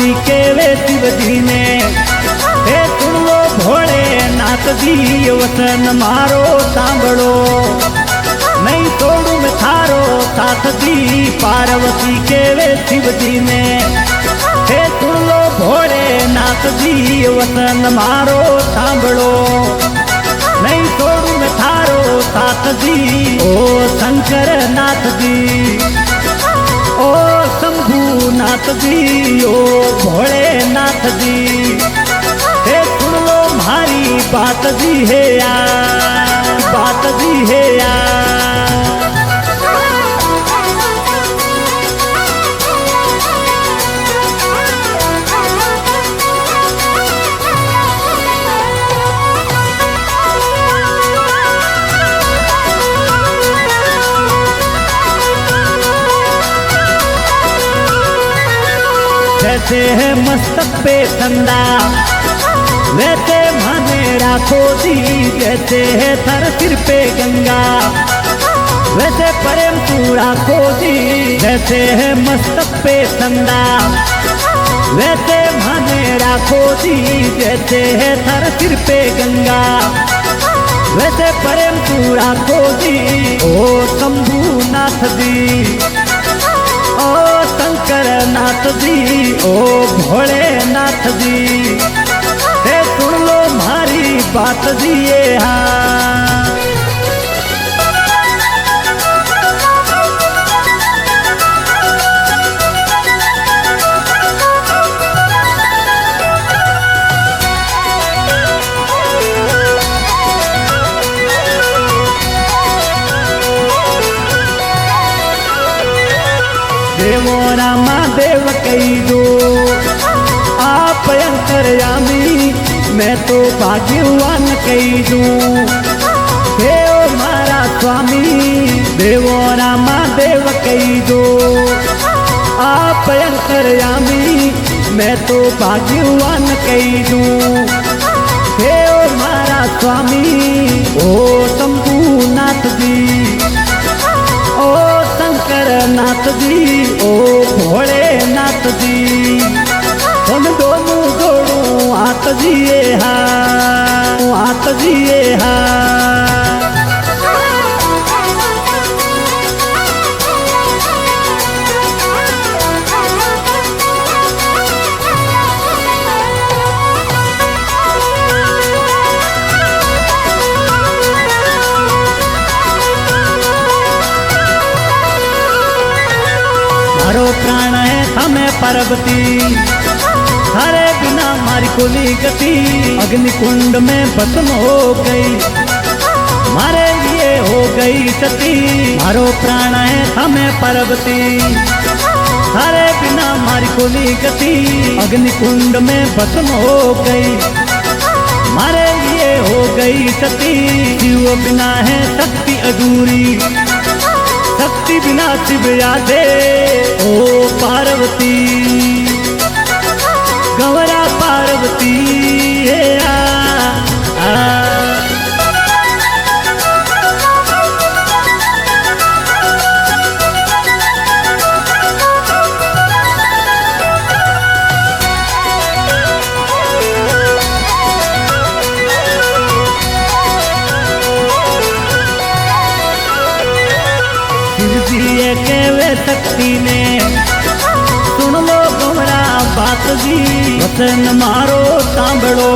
पार्वती के वे शिव जी ने। हे सुन लो भोले नाथ जी वचन मारो सांभळो, नहीं तोड़ू में थारो साथ दी पार्वती के वे शिव जी ने। हे सुन लो भोले नाथ जी वचन मारो सांभळो, नहीं तोड़ू में थारो साथ दी। ओ शंकर नाथ जी, ओ शंभू नाथ जी, ओ भोले नाथ जी, हे सुन लो मारी बात जी है यार, बात जी है यार। जैसे है मस्तक पे ठंडा वैसे माने राखो दी, जैसे है थर सिर पे गंगा वैसे प्रेम तू राखो दी। जैसे है मस्तक पे ठंडा वैसे माने राखो दी, जैसे है थर सिर पे गंगा वैसे प्रेम तू राखो दी। ओ शंभू नाथ जी, ओ शंकर नाथ जी, ओ भोले नाथ जी, हे सुन लो मारी बात जी ये हाँ। देवो रामा देव कही दो आप अंतर्यामी, मैं तो भाग्यवान कही दूं हे ओ मारा स्वामी। देवो रामा देव कही दो आप अंतर्यामी, मैं तो भाग्यवान कही दूं हे ओ मारा स्वामी। ओ शंभू नाथ जी, ओ शंकर नाथ जी, ओ भोले नाथ जी, हम दोनों जोड़ू हाथ जिए हाँ, हाथ जिए हाँ। मारो प्राण है हमें पार्वती, थारे बिना मारी कोली गति। अग्नि कुंड में भस्म हो गई, मारे लिए हो गई सती। मारो प्राण है हमें पार्वती, थारे बिना मारी कोली गति। अग्नि कुंड में भस्म हो गई, मारे लिए हो गई सती। शिव बिना है शक्ति अधूरी, शक्ति बिना शिव यादे ओ पार्वती। गौरा पार्वती है के वे शक्ति ने। सुन लो गौरा बात जी वचन मारो सांभळो,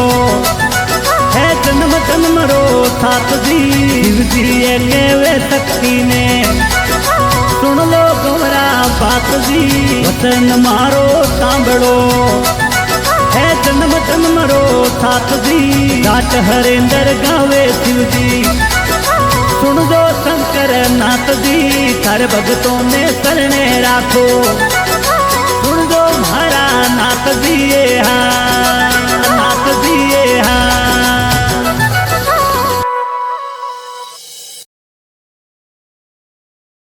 है जन्म जन्म रो साथ जी। शिव जी के वे शक्ति ने। सुन लो गौरा बात जी वचन मारो सांभळो, है जन्म जन्म रो साथ जी। रात हरेंद्र गावे शिव जी, सुन दो शंकर नाथ जी, थार भगतों ने शरणे राखो। सुन दो मारा नाथ जी हाँ, नाथ जी हाँ।